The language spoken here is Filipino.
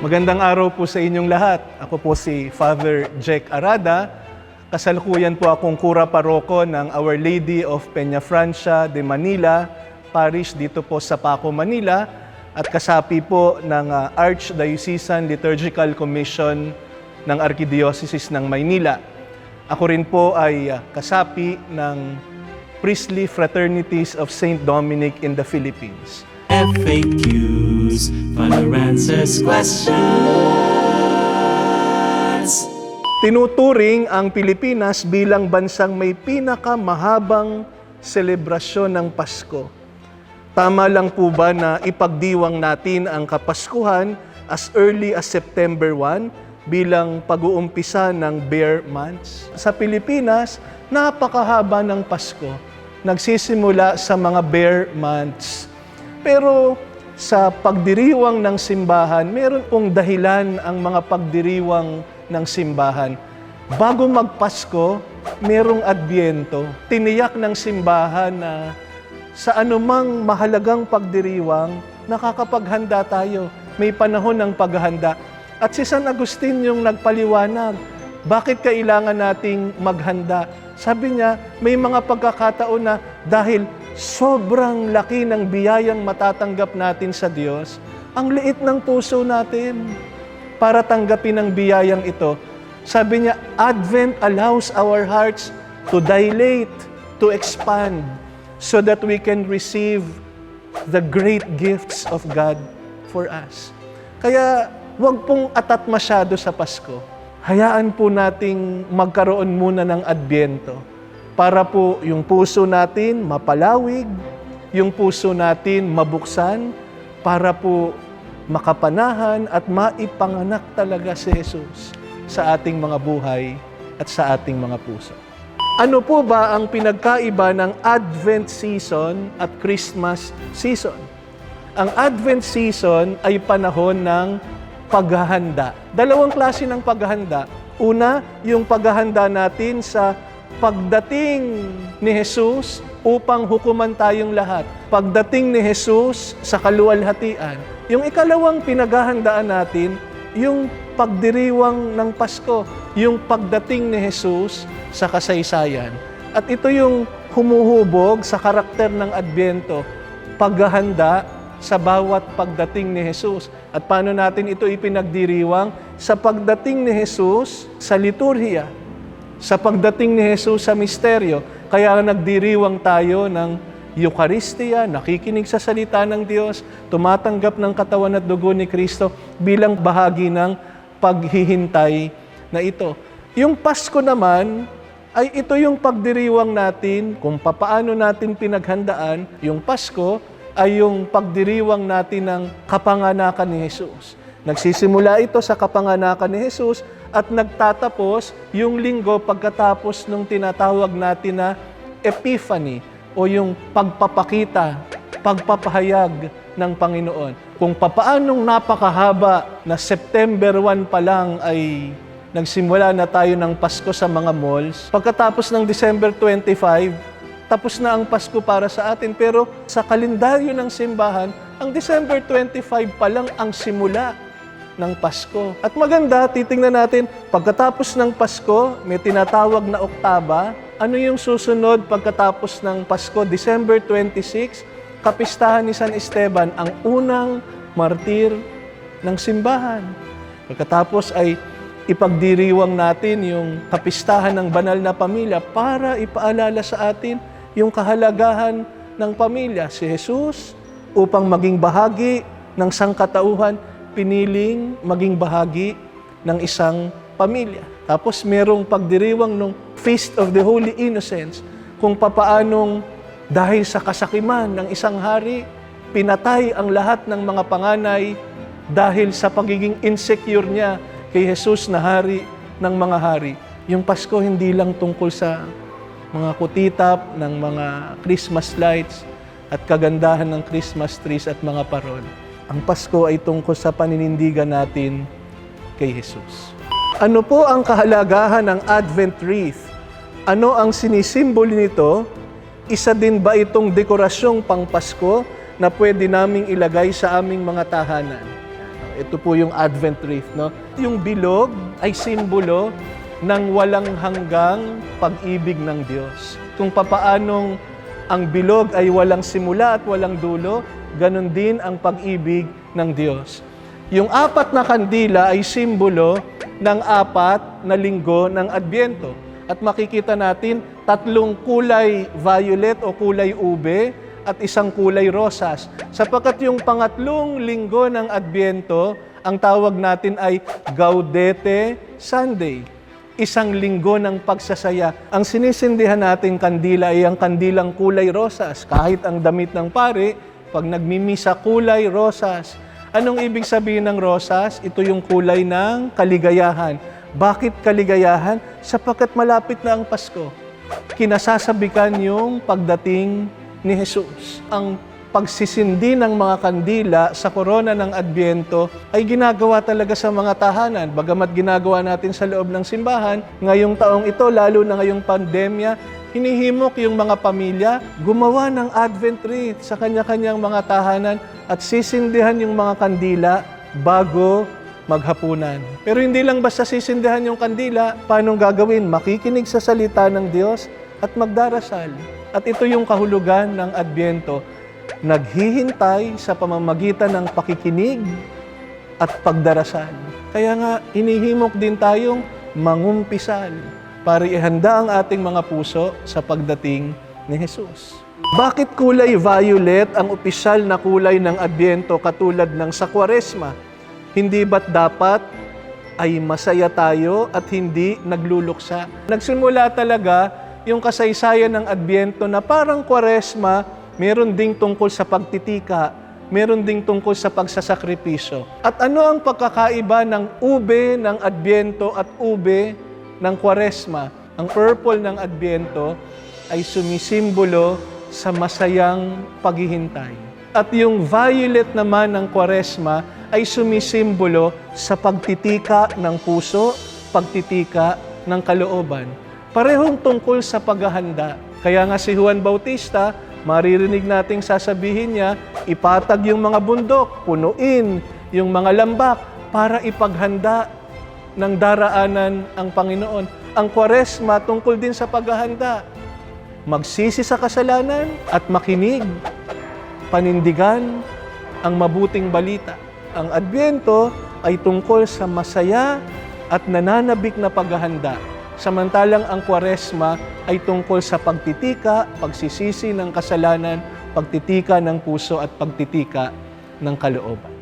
Magandang araw po sa inyong lahat. Ako po si Father Jack Arada. Kasalukuyan po akong kura paroko ng Our Lady of Peñafrancia de Manila Parish dito po sa Paco, Manila at kasapi po ng Archdiocesan Liturgical Commission ng Archdiocese ng Maynila. Ako rin po ay kasapi ng Priestly Fraternities of St. Dominic in the Philippines. FAQs, Father answers questions. Tinuturing ang Pilipinas bilang bansang may pinakamahabang selebrasyon ng Pasko. Tama lang po ba na ipagdiwang natin ang Kapaskuhan as early as September 1 bilang pag-uumpisa ng Bear Months? Sa Pilipinas, napakahaba ng Pasko. Nagsisimula sa mga Bear Months. Pero sa pagdiriwang ng simbahan, meron pong dahilan ang mga pagdiriwang ng simbahan. Bago magpasko, merong Adbyento. Tiniyak ng simbahan na sa anumang mahalagang pagdiriwang, nakakapaghanda tayo. May panahon ng paghahanda. At si San Agustin yung nagpaliwanag, bakit kailangan nating maghanda? Sabi niya, may mga pagkakataon na dahil sobrang laki ng biyayang matatanggap natin sa Diyos, ang liit ng puso natin para tanggapin ang biyayang ito. Sabi niya, Advent allows our hearts to dilate, to expand, so that we can receive the great gifts of God for us. Kaya huwag pong atat masyado sa Pasko. Hayaan po nating magkaroon muna ng Adbyento para po yung puso natin mapalawig, yung puso natin mabuksan, para po makapanahan at maipanganak talaga si Jesus sa ating mga buhay at sa ating mga puso. Ano po ba ang pinagkaiba ng Advent season at Christmas season? Ang Advent season ay panahon ng paghahanda. Dalawang klase ng paghahanda. Una, yung paghahanda natin sa pagdating ni Jesus upang hukuman tayong lahat. Pagdating ni Jesus sa kaluwalhatian. Yung ikalawang pinaghahandaan natin, yung pagdiriwang ng Pasko, yung pagdating ni Jesus sa kasaysayan. At ito yung humuhubog sa karakter ng Adbyento, paghahanda sa bawat pagdating ni Jesus. At paano natin ito ipinagdiriwang? Sa pagdating ni Jesus sa liturhiya, sa pagdating ni Jesus sa misteryo. Kaya nagdiriwang tayo ng Eucharistia, nakikinig sa salita ng Diyos, tumatanggap ng katawan at dugo ni Kristo bilang bahagi ng paghihintay na ito. Yung Pasko naman, ay ito yung pagdiriwang natin kung papaano natin pinaghandaan. Yung Pasko ay yung pagdiriwang natin ng kapanganakan ni Jesus. Nagsisimula ito sa kapanganakan ni Jesus at nagtatapos yung linggo pagkatapos nung tinatawag natin na Epiphany o yung pagpapakita, pagpapahayag ng Panginoon. Kung papaanong napakahaba na September 1 pa lang ay nagsimula na tayo ng Pasko sa mga malls, pagkatapos ng December 25, tapos na ang Pasko para sa atin. Pero sa kalendaryo ng simbahan, ang December 25 pa lang ang simula ng Pasko. At maganda, titingnan natin, pagkatapos ng Pasko, may tinatawag na Oktaba. Ano yung susunod pagkatapos ng Pasko? December 26, kapistahan ni San Esteban, ang unang martir ng simbahan. Pagkatapos ay ipagdiriwang natin yung kapistahan ng banal na pamilya para ipaalala sa atin yung kahalagahan ng pamilya. Si Jesus, upang maging bahagi ng sangkatauhan, piniling maging bahagi ng isang pamilya. Tapos merong pagdiriwang ng Feast of the Holy Innocents, kung papaanong dahil sa kasakiman ng isang hari, pinatay ang lahat ng mga panganay dahil sa pagiging insecure niya kay Jesus na hari ng mga hari. Yung Pasko hindi lang tungkol sa mga kutitap ng mga Christmas lights at kagandahan ng Christmas trees at mga parol. Ang Pasko ay tungkol sa paninindigan natin kay Jesus. Ano po ang kahalagahan ng Advent wreath? Ano ang sinisimbolo nito? Isa din ba itong dekorasyong pang Pasko na pwede naming ilagay sa aming mga tahanan? Ito po yung Advent wreath, no? Yung bilog ay simbolo ng walang hanggang pag-ibig ng Diyos. Kung papaanong ang bilog ay walang simula at walang dulo, ganun din ang pag-ibig ng Diyos. Yung 4 na kandila ay simbolo ng 4 na linggo ng Adbyento. At makikita natin 3 kulay violet o kulay ube at 1 kulay rosas. Sapagkat yung pangatlong linggo ng Adbyento, ang tawag natin ay Gaudete Sunday. 1 linggo ng pagsasaya. Ang sinisindihan nating kandila ay ang kandilang kulay rosas. Kahit ang damit ng pare, pag nagmimisa kulay rosas. Anong ibig sabihin ng rosas? Ito yung kulay ng kaligayahan. Bakit kaligayahan? Sapagkat malapit na ang Pasko. Kinasasabikan yung pagdating ni Jesus. Ang pagsisindi ng mga kandila sa korona ng Adbyento ay ginagawa talaga sa mga tahanan. Bagamat ginagawa natin sa loob ng simbahan, ngayong taong ito, lalo na ngayong pandemya, hinihimok yung mga pamilya gumawa ng Advent wreath sa kanya-kanyang mga tahanan at sisindihan yung mga kandila bago maghapunan. Pero hindi lang basta sisindihan yung kandila, paano gagawin? Makikinig sa salita ng Diyos at magdarasal. At ito yung kahulugan ng Adbyento, naghihintay sa pamamagitan ng pakikinig at pagdarasal. Kaya nga, inihimok din tayong mangumpisal para ihanda ang ating mga puso sa pagdating ni Jesus. Bakit kulay violet ang opisyal na kulay ng Adbyento katulad ng sa Kwaresma? Hindi ba't dapat ay masaya tayo at hindi nagluluksa? Nagsimula talaga yung kasaysayan ng Adbyento na parang Kwaresma, meron ding tungkol sa pagtitika, meron ding tungkol sa pagsasakripisyo. At ano ang pagkakaiba ng ube ng Adbyento at ube ng Kwaresma? Ang purple ng Adbyento ay sumisimbolo sa masayang paghihintay. At yung violet naman ng Kwaresma ay sumisimbolo sa pagtitika ng puso, pagtitika ng kalooban. Parehong tungkol sa paghahanda. Kaya nga si Juan Bautista, maririnig nating sasabihin niya, ipatag yung mga bundok, punuin yung mga lambak para ipaghanda ng daraanan ang Panginoon. Ang Kwaresma tungkol din sa paghahanda. Magsisi sa kasalanan at makinig, panindigan ang mabuting balita. Ang Adbyento ay tungkol sa masaya at nananabik na paghahanda. Samantalang ang Kwaresma ay tungkol sa pagtitika, pagsisisi ng kasalanan, pagtitika ng puso at pagtitika ng kalooban.